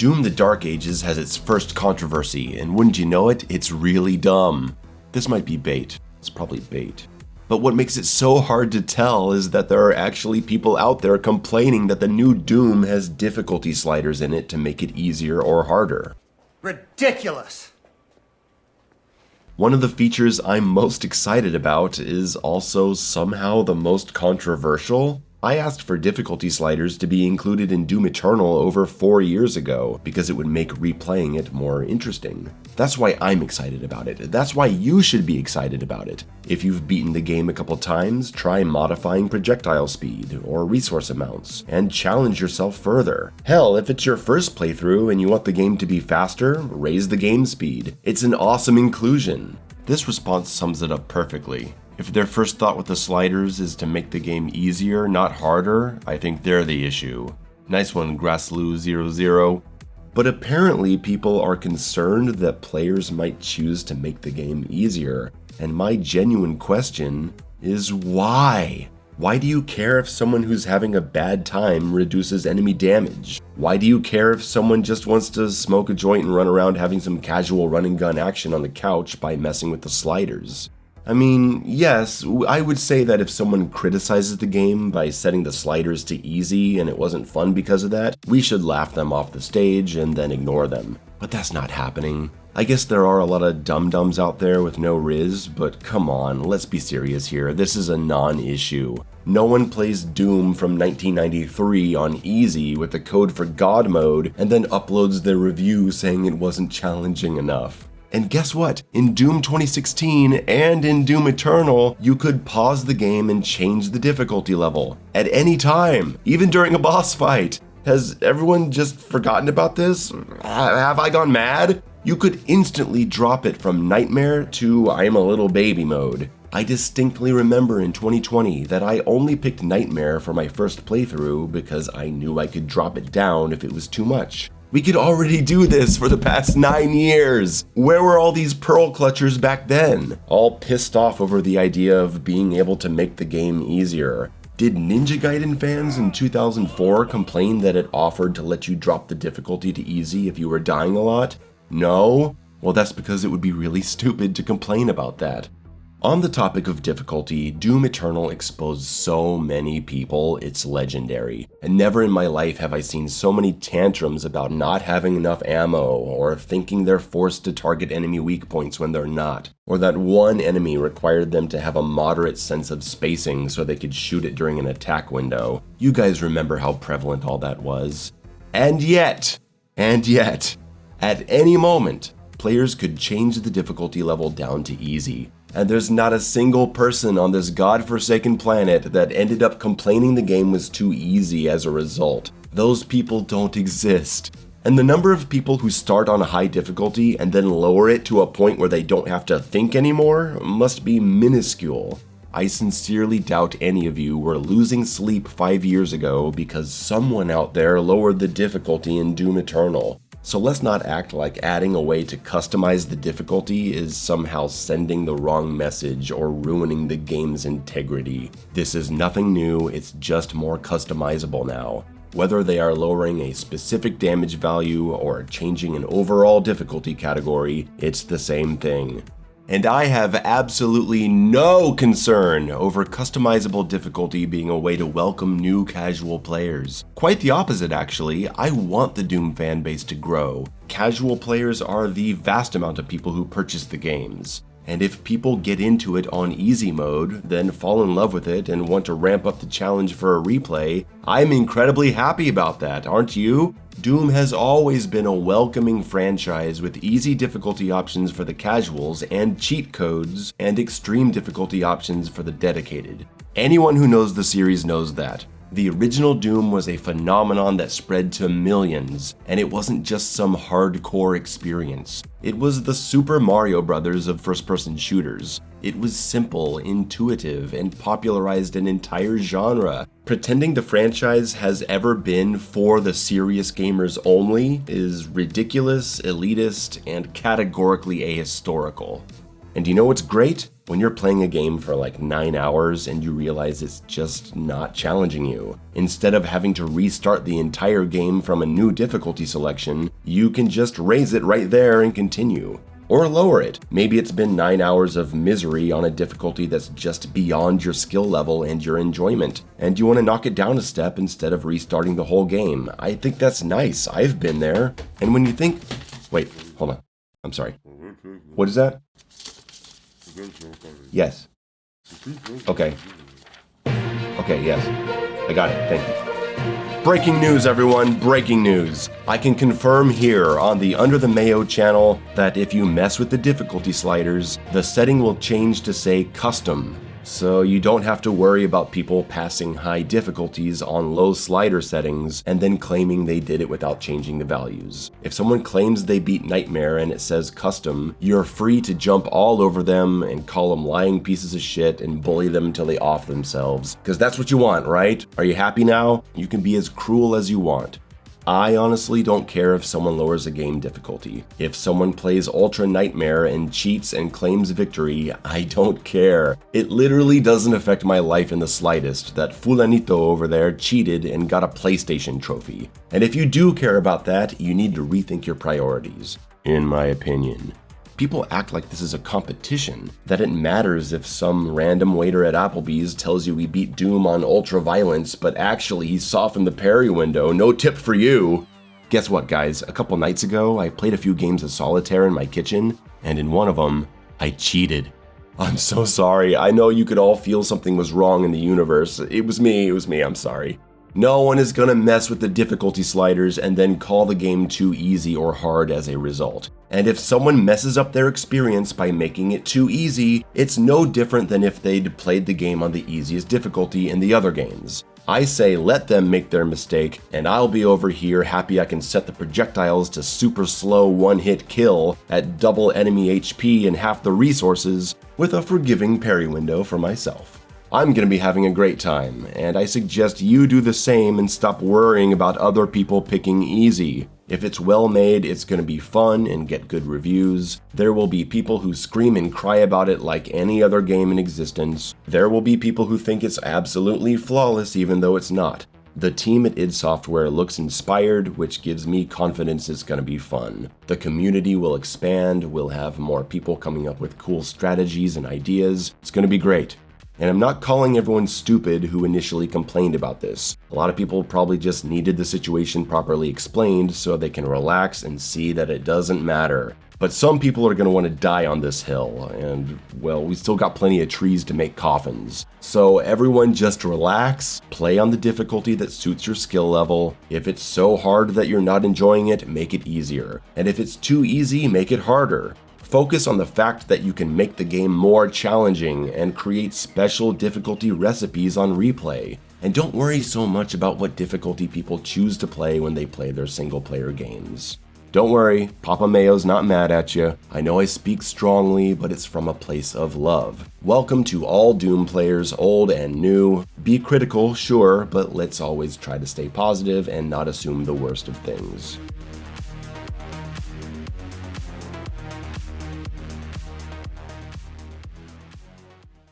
Doom: The Dark Ages has its first controversy, and wouldn't you know it, it's really dumb. This might be bait. It's probably bait. But what makes it so hard to tell is that there are actually people out there complaining that the new Doom has difficulty sliders in it to make it easier or harder. Ridiculous! One of the features I'm most excited about is also somehow the most controversial. I asked for difficulty sliders to be included in Doom Eternal over 4 years ago because it would make replaying it more interesting. That's why I'm excited about it. That's why you should be excited about it. If you've beaten the game a couple times, try modifying projectile speed or resource amounts and challenge yourself further. Hell, if it's your first playthrough and you want the game to be faster, raise the game speed. It's an awesome inclusion. This response sums it up perfectly. If their first thought with the sliders is to make the game easier, not harder, I think they're the issue. Nice one, Grassloo00. But apparently people are concerned that players might choose to make the game easier. And my genuine question is why? Why do you care if someone who's having a bad time reduces enemy damage? Why do you care if someone just wants to smoke a joint and run around having some casual run and gun action on the couch by messing with the sliders? I mean, yes, I would say that if someone criticizes the game by setting the sliders to easy and it wasn't fun because of that, we should laugh them off the stage and then ignore them. But that's not happening. I guess there are a lot of dum-dums out there with no riz, but come on, let's be serious here. This is a non-issue. No one plays Doom from 1993 on easy with the Code for God mode and then uploads their review saying it wasn't challenging enough. And guess what? In Doom 2016 and in Doom Eternal, you could pause the game and change the difficulty level at any time, even during a boss fight. Has everyone just forgotten about this? Have I gone mad? You could instantly drop it from Nightmare to I'm a little baby mode. I distinctly remember in 2020 that I only picked Nightmare for my first playthrough because I knew I could drop it down if it was too much. We could already do this for the past 9 years. Where were all these pearl clutchers back then? All pissed off over the idea of being able to make the game easier. Did Ninja Gaiden fans in 2004 complain that it offered to let you drop the difficulty to easy if you were dying a lot? No? Well, that's because it would be really stupid to complain about that. On the topic of difficulty, Doom Eternal exposed so many people, it's legendary. And never in my life have I seen so many tantrums about not having enough ammo, or thinking they're forced to target enemy weak points when they're not, or that one enemy required them to have a moderate sense of spacing so they could shoot it during an attack window. You guys remember how prevalent all that was. And yet, at any moment, players could change the difficulty level down to easy. And there's not a single person on this godforsaken planet that ended up complaining the game was too easy as a result. Those people don't exist. And the number of people who start on a high difficulty and then lower it to a point where they don't have to think anymore must be minuscule. I sincerely doubt any of you were losing sleep 5 years ago because someone out there lowered the difficulty in Doom Eternal. So let's not act like adding a way to customize the difficulty is somehow sending the wrong message or ruining the game's integrity. This is nothing new, it's just more customizable now. Whether they are lowering a specific damage value or changing an overall difficulty category, it's the same thing. And I have absolutely no concern over customizable difficulty being a way to welcome new casual players. Quite the opposite, actually. I want the Doom fanbase to grow. Casual players are the vast amount of people who purchase the games. And if people get into it on easy mode, then fall in love with it and want to ramp up the challenge for a replay, I'm incredibly happy about that, aren't you? Doom has always been a welcoming franchise with easy difficulty options for the casuals and cheat codes and extreme difficulty options for the dedicated. Anyone who knows the series knows that. The original Doom was a phenomenon that spread to millions, and it wasn't just some hardcore experience. It was the Super Mario Brothers of first-person shooters. It was simple, intuitive, and popularized an entire genre. Pretending the franchise has ever been for the serious gamers only is ridiculous, elitist, and categorically ahistorical. And do you know what's great? When you're playing a game for like 9 hours and you realize it's just not challenging you. Instead of having to restart the entire game from a new difficulty selection, you can just raise it right there and continue. Or lower it. Maybe it's been 9 hours of misery on a difficulty that's just beyond your skill level and your enjoyment, and you want to knock it down a step instead of restarting the whole game. I think that's nice. I've been there. And when you think... Wait, hold on. I'm sorry. What is that? Yes. Okay. Okay, yes. I got it. Thank you. Breaking news, everyone, breaking news. I can confirm here on the Under the Mayo channel that if you mess with the difficulty sliders, the setting will change to say custom. So you don't have to worry about people passing high difficulties on low slider settings and then claiming they did it without changing the values. If someone claims they beat Nightmare and it says custom, you're free to jump all over them and call them lying pieces of shit and bully them until they off themselves. Because that's what you want, right? Are you happy now? You can be as cruel as you want. I honestly don't care if someone lowers a game difficulty. If someone plays Ultra Nightmare and cheats and claims victory, I don't care. It literally doesn't affect my life in the slightest that Fulanito over there cheated and got a PlayStation trophy. And if you do care about that, you need to rethink your priorities, in my opinion. People act like this is a competition, that it matters if some random waiter at Applebee's tells you he beat Doom on ultra violence, but actually he softened the parry window, no tip for you. Guess what, guys? A couple nights ago, I played a few games of solitaire in my kitchen, and in one of them, I cheated. I'm so sorry. I know you could all feel something was wrong in the universe. It was me, I'm sorry. No one is gonna mess with the difficulty sliders and then call the game too easy or hard as a result. And if someone messes up their experience by making it too easy, it's no different than if they'd played the game on the easiest difficulty in the other games. I say let them make their mistake, and I'll be over here happy I can set the projectiles to super slow one-hit kill at double enemy HP and half the resources with a forgiving parry window for myself. I'm going to be having a great time, and I suggest you do the same and stop worrying about other people picking easy. If it's well made, it's going to be fun and get good reviews. There will be people who scream and cry about it like any other game in existence. There will be people who think it's absolutely flawless even though it's not. The team at id Software looks inspired, which gives me confidence it's going to be fun. The community will expand, we'll have more people coming up with cool strategies and ideas. It's going to be great. And I'm not calling everyone stupid who initially complained about this. A lot of people probably just needed the situation properly explained so they can relax and see that it doesn't matter. But some people are going to want to die on this hill, and, well, we still got plenty of trees to make coffins. So everyone just relax, play on the difficulty that suits your skill level. If it's so hard that you're not enjoying it, make it easier. And if it's too easy, make it harder. Focus on the fact that you can make the game more challenging and create special difficulty recipes on replay. And don't worry so much about what difficulty people choose to play when they play their single-player games. Don't worry, Papa Mayo's not mad at you. I know I speak strongly, but it's from a place of love. Welcome to all Doom players, old and new. Be critical, sure, but let's always try to stay positive and not assume the worst of things.